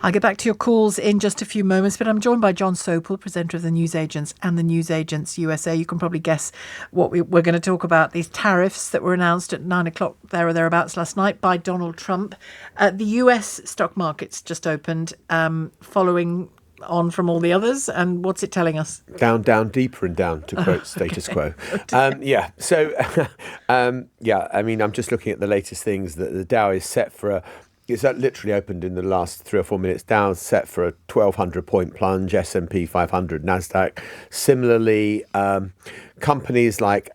I'll get back to your calls in just a few moments, but I'm joined by Jon Sopel, presenter of the Newsagents and the Newsagents USA. You can probably guess what we're going to talk about, these tariffs that were announced at 9 o'clock there or thereabouts last night by Donald Trump. The US stock market's just opened, following on from all the others, and what's it telling us? Down, down, deeper and down, to quote status quo. I mean, I'm just looking at the latest things that the Dow is set for it's literally opened in the last 3 or 4 minutes. Dow's set for a 1,200 point plunge, S&P 500, NASDAQ. Similarly, companies like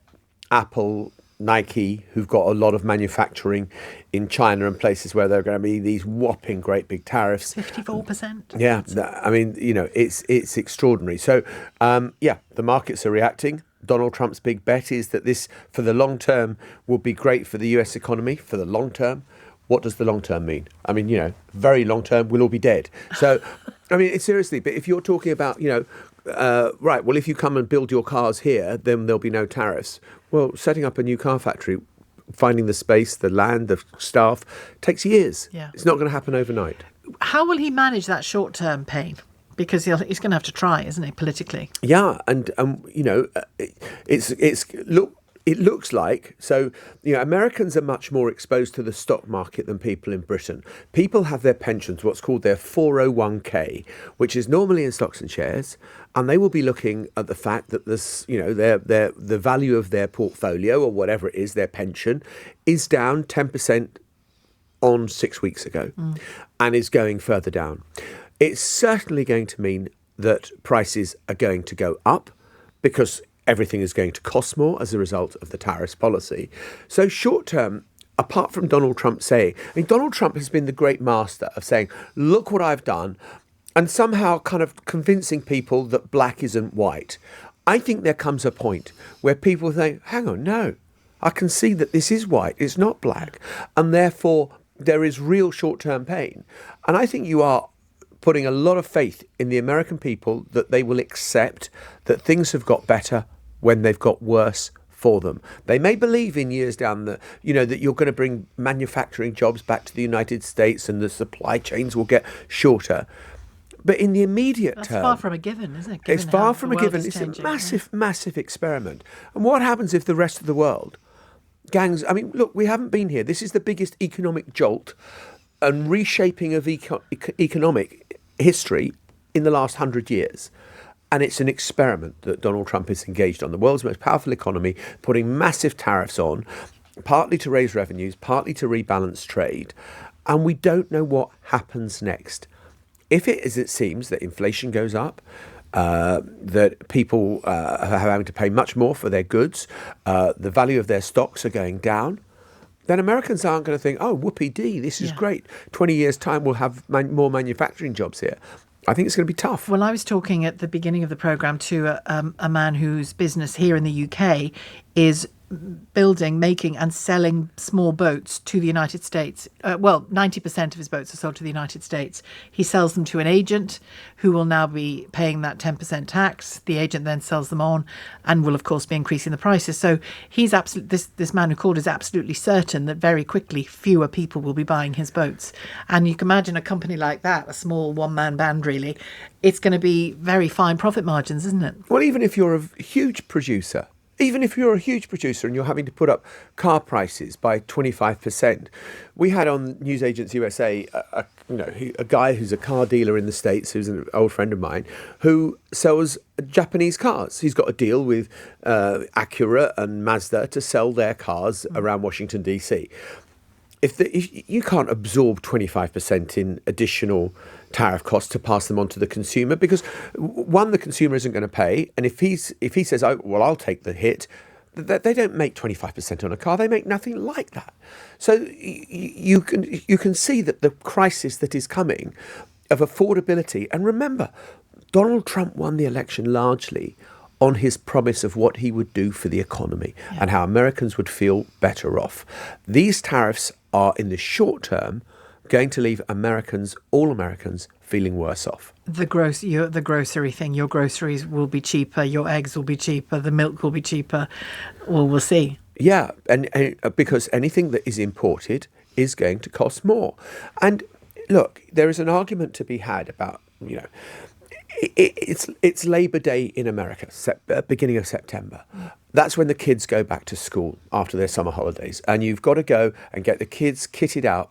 Apple, Nike, who've got a lot of manufacturing in China and places where there are going to be these whopping great big tariffs. 54%. Yeah, I mean, it's extraordinary. So, the markets are reacting. Donald Trump's big bet is that this, for the long term, will be great for the US economy, for the long term. What does the long term mean? I mean, very long term, we'll all be dead. So, I mean, seriously, but if you're talking about, right, well, if you come and build your cars here, then there'll be no tariffs. Well, setting up a new car factory, finding the space, the land, the staff, takes years. Yeah. It's not going to happen overnight. How will he manage that short-term pain? Because he's going to have to try, isn't he, politically? Yeah, and it looks like, so, Americans are much more exposed to the stock market than people in Britain. People have their pensions, what's called their 401k, which is normally in stocks and shares, and they will be looking at the fact that this, the value of their portfolio or whatever it is, their pension, is down 10% on 6 weeks ago and is going further down. It's certainly going to mean that prices are going to go up because everything is going to cost more as a result of the tariffs policy. So short term, apart from Donald Trump saying, Donald Trump has been the great master of saying, look what I've done, and somehow kind of convincing people that black isn't white. I think there comes a point where people think, hang on, no, I can see that this is white, it's not black. And therefore, there is real short-term pain. And I think you are putting a lot of faith in the American people that they will accept that things have got better when they've got worse for them. They may believe in years down that you're going to bring manufacturing jobs back to the United States and the supply chains will get shorter. But in the immediate term... That's far from a given, isn't it? It's far from a given. It's a massive, massive experiment. And what happens if the rest of the world gangs... I mean, look, we haven't been here. This is the biggest economic jolt and reshaping of economic history in the last 100 years. And it's an experiment that Donald Trump is engaged on. The world's most powerful economy, putting massive tariffs on, partly to raise revenues, partly to rebalance trade. And we don't know what happens next. If it, as it seems, that inflation goes up, that people are having to pay much more for their goods, the value of their stocks are going down, then Americans aren't going to think, oh, whoopee-dee, this is great. 20 years' time, we'll have more manufacturing jobs here. I think it's going to be tough. Well, I was talking at the beginning of the programme to a man whose business here in the UK is building, making and selling small boats to the United States. 90% of his boats are sold to the United States. He sells them to an agent who will now be paying that 10% tax. The agent then sells them on and will, of course, be increasing the prices. So he's this man who called is absolutely certain that very quickly fewer people will be buying his boats. And you can imagine a company like that, a small one-man band really, it's going to be very fine profit margins, isn't it? Well, even if you're a huge producer, and you're having to put up car prices by 25%. We had on Newsagents USA a guy who's a car dealer in the States, who's an old friend of mine, who sells Japanese cars. He's got a deal with Acura and Mazda to sell their cars around Washington, D.C. If you can't absorb 25% in additional tariff costs to pass them on to the consumer, because one, the consumer isn't going to pay, and if he says, oh, well, I'll take the hit, they don't make 25% on a car. They make nothing like that. So you can see that the crisis that is coming of affordability. And remember, Donald Trump won the election largely on his promise of what he would do for the economy and how Americans would feel better off. These tariffs are, in the short term, going to leave all Americans, feeling worse off. The grocery thing, your groceries will be cheaper, your eggs will be cheaper, the milk will be cheaper. Well, we'll see. Yeah, and because anything that is imported is going to cost more. And look, there is an argument to be had about, it's Labor Day in America, beginning of September. That's when the kids go back to school after their summer holidays. And you've got to go and get the kids kitted out.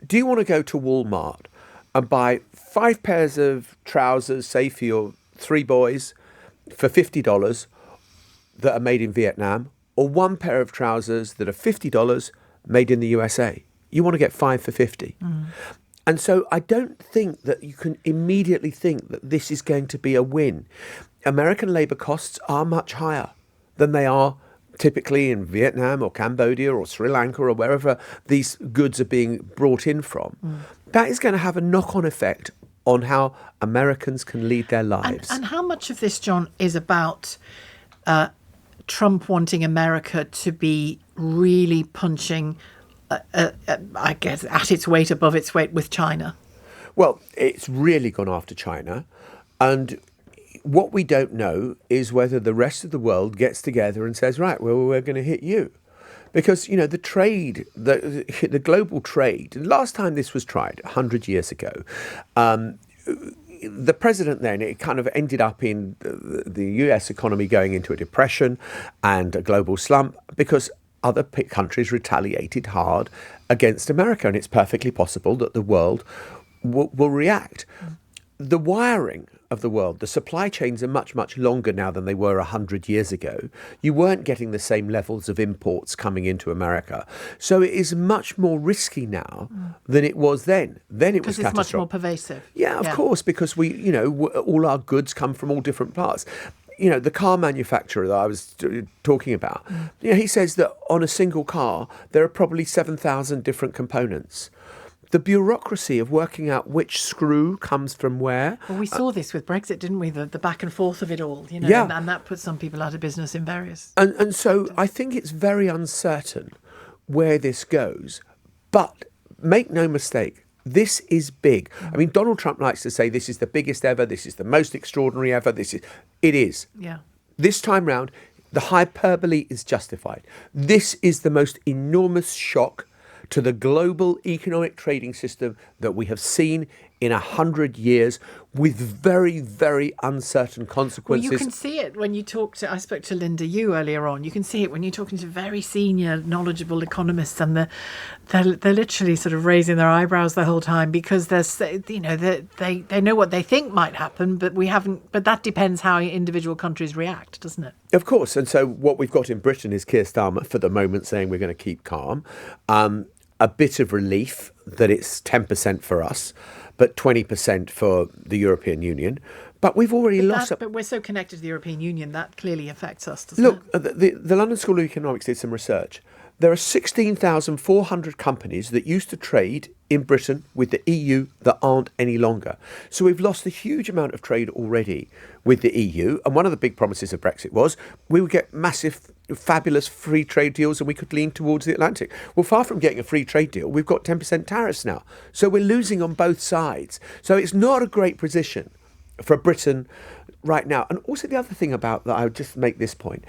Do you want to go to Walmart and buy 5 pairs of trousers, say for your 3 boys, for $50 that are made in Vietnam, or 1 pair of trousers that are $50 made in the USA? You want to get 5 for 50. And so I don't think that you can immediately think that this is going to be a win. American labour costs are much higher than they are typically in Vietnam or Cambodia or Sri Lanka or wherever these goods are being brought in from. That is going to have a knock-on effect on how Americans can lead their lives. And how much of this, John, is about Trump wanting America to be really punching, I guess, at its weight, above its weight with China? Well, it's really gone after China. And what we don't know is whether the rest of the world gets together and says, right, well, we're going to hit you. Because, the trade, the global trade, last time this was tried, 100 years ago, the president then, it kind of ended up in the US economy going into a depression and a global slump because other countries retaliated hard against America. And it's perfectly possible that the world will react. The wiring of the world, the supply chains are much, much longer now than they were 100 years ago. You weren't getting the same levels of imports coming into America. So it is much more risky now than it was then. Then it was catastrophic. Because it's much more pervasive. Yeah, of course, because we, all our goods come from all different parts. The car manufacturer that I was talking about, he says that on a single car, there are probably 7,000 different components. The bureaucracy of working out which screw comes from where. Well, we saw this with Brexit, didn't we? The back and forth of it all, Yeah. and that put some people out of business in various. And so I think it's very uncertain where this goes. But make no mistake, this is big. I mean, Donald Trump likes to say this is the biggest ever, this is the most extraordinary ever. It is. Yeah. This time round, the hyperbole is justified. This is the most enormous shock to the global economic trading system that we have seen in 100 years, with very, very uncertain consequences. Well, you can see it when you I spoke to Linda Yu earlier on. You can see it when you're talking to very senior, knowledgeable economists, and they're literally sort of raising their eyebrows the whole time because they know what they think might happen, but we haven't. But that depends how individual countries react, doesn't it? Of course. And so what we've got in Britain is Keir Starmer for the moment saying we're going to keep calm. A bit of relief that it's 10% for us, but 20% for the European Union. But we've already lost... But we're so connected to the European Union, that clearly affects us, doesn't it? Look, the London School of Economics did some research. There are 16,400 companies that used to trade in Britain with the EU that aren't any longer. So we've lost a huge amount of trade already with the EU. And one of the big promises of Brexit was we would get massive, fabulous free trade deals and we could lean towards the Atlantic. Well, far from getting a free trade deal, we've got 10% tariffs now. So we're losing on both sides. So it's not a great position for Britain right now. And also the other thing about that, I would just make this point.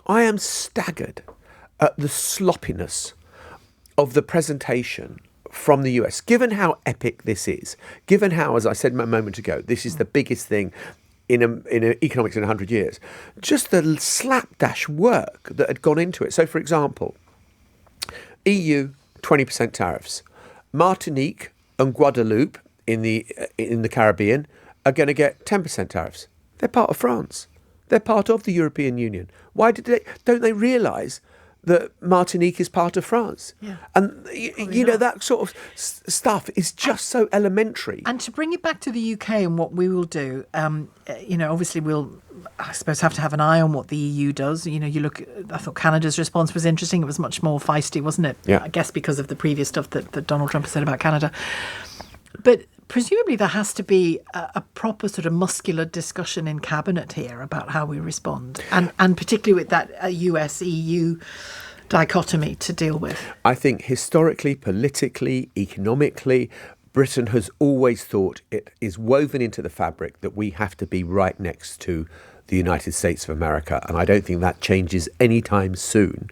I am staggered at the sloppiness of the presentation from the US, given how epic this is, given how, as I said a moment ago, this is the biggest thing in economics in 100 years, just the slapdash work that had gone into it. So, for example, EU, 20% tariffs. Martinique and Guadeloupe in the Caribbean are going to get 10% tariffs. They're part of France. They're part of the European Union. Don't they realise that Martinique is part of France? Yeah. And, that sort of stuff is just so elementary. And to bring it back to the UK and what we will do, obviously we'll, I suppose, have to have an eye on what the EU does. I thought Canada's response was interesting. It was much more feisty, wasn't it? Yeah. I guess because of the previous stuff that Donald Trump has said about Canada. But presumably there has to be a proper sort of muscular discussion in Cabinet here about how we respond, and particularly with that US-EU dichotomy to deal with. I think historically, politically, economically, Britain has always thought it is woven into the fabric that we have to be right next to the United States of America, and I don't think that changes anytime soon.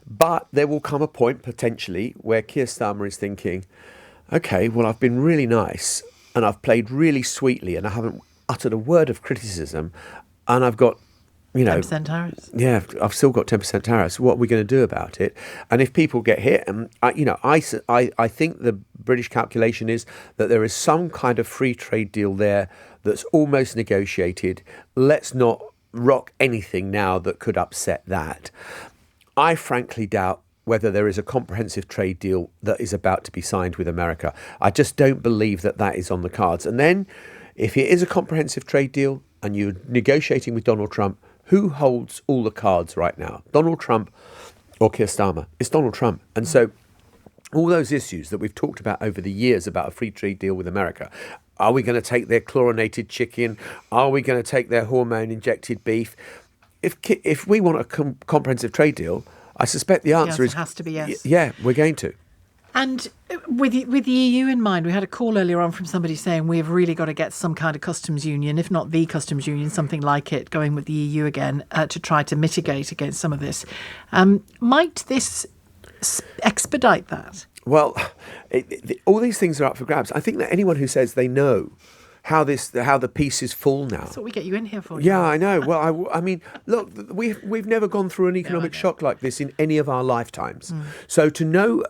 But there will come a point, potentially, where Keir Starmer is thinking, Okay, well, I've been really nice and I've played really sweetly and I haven't uttered a word of criticism and I've got, 10% tariffs. yeah, I've still got 10% tariffs. What are we going to do about it? And if people get hit, and I think the British calculation is that there is some kind of free trade deal there that's almost negotiated. Let's not rock anything now that could upset that. I frankly doubt whether there is a comprehensive trade deal that is about to be signed with America. I just don't believe that that is on the cards. And then if it is a comprehensive trade deal and you're negotiating with Donald Trump, who holds all the cards right now? Donald Trump or Keir Starmer? It's Donald Trump. And so all those issues that we've talked about over the years about a free trade deal with America, are we going to take their chlorinated chicken? Are we going to take their hormone-injected beef? If we want a comprehensive trade deal, I suspect the answer is... has to be yes. Yeah, we're going to. And with the EU in mind, we had a call earlier on from somebody saying we've really got to get some kind of customs union, if not the customs union, something like it, going with the EU again to try to mitigate against some of this. Might this expedite that? Well, all these things are up for grabs. I think that anyone who says they know how the pieces fall now. That's what we get you in here for. Yeah, I know. Well, I mean, look, we've never gone through an economic shock like this in any of our lifetimes. So to know,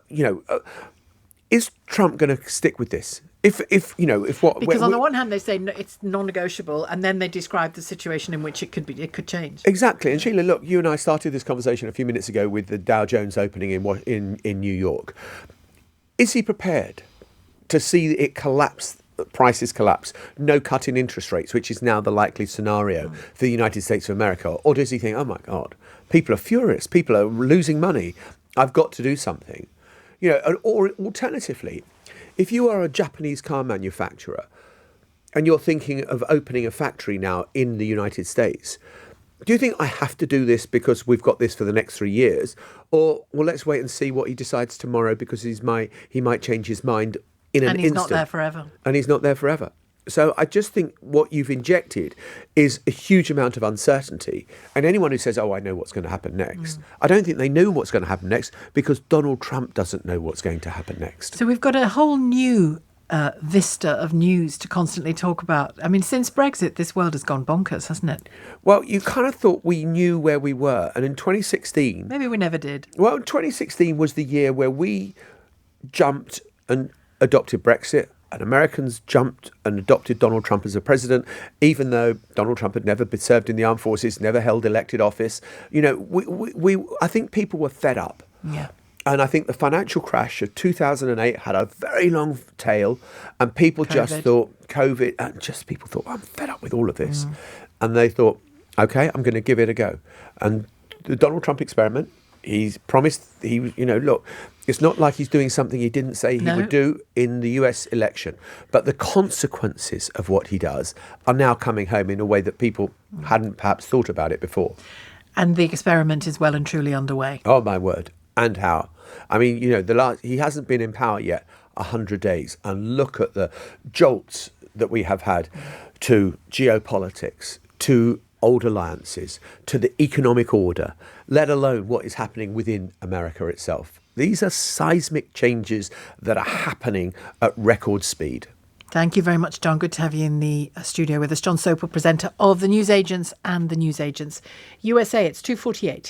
is Trump going to stick with this? Because on the one hand they say it's non-negotiable, and then they describe the situation in which it could change. Exactly. And Sheila, look, you and I started this conversation a few minutes ago with the Dow Jones opening in New York. Is he prepared to see it collapse? Prices collapse, no cut in interest rates, which is now the likely scenario for the United States of America? Or does he think, oh my God, people are furious, people are losing money, I've got to do something? Or alternatively, if you are a Japanese car manufacturer and you're thinking of opening a factory now in the United States, do you think I have to do this because we've got this for the next 3 years? Or, well, let's wait and see what he decides tomorrow because he might change his mind in an instant. And he's not there forever. And he's not there forever. So I just think what you've injected is a huge amount of uncertainty. And anyone who says, oh, I know what's going to happen next, I don't think they know what's going to happen next because Donald Trump doesn't know what's going to happen next. So we've got a whole new vista of news to constantly talk about. I mean, since Brexit, this world has gone bonkers, hasn't it? Well, you kind of thought we knew where we were. And in 2016... Maybe we never did. Well, 2016 was the year where we jumped and adopted Brexit, and Americans jumped and adopted Donald Trump as a president, even though Donald Trump had never been served in the armed forces, never held elected office. I think people were fed up. Yeah. And I think the financial crash of 2008 had a very long tail, and people just thought COVID, and just people thought, I'm fed up with all of this. And they thought, okay, I'm going to give it a go. And the Donald Trump experiment, he's promised, look, it's not like he's doing something he didn't say he would do in the US election. But the consequences of what he does are now coming home in a way that people hadn't perhaps thought about it before. And the experiment is well and truly underway. Oh, my word. And how? I mean, he hasn't been in power yet 100 days. And look at the jolts that we have had to geopolitics, to old alliances, to the economic order, let alone what is happening within America itself. These are seismic changes that are happening at record speed. Thank you very much, Jon. Good to have you in the studio with us. Jon Sopel, presenter of The Newsagents and The Newsagents USA. It's 2:48.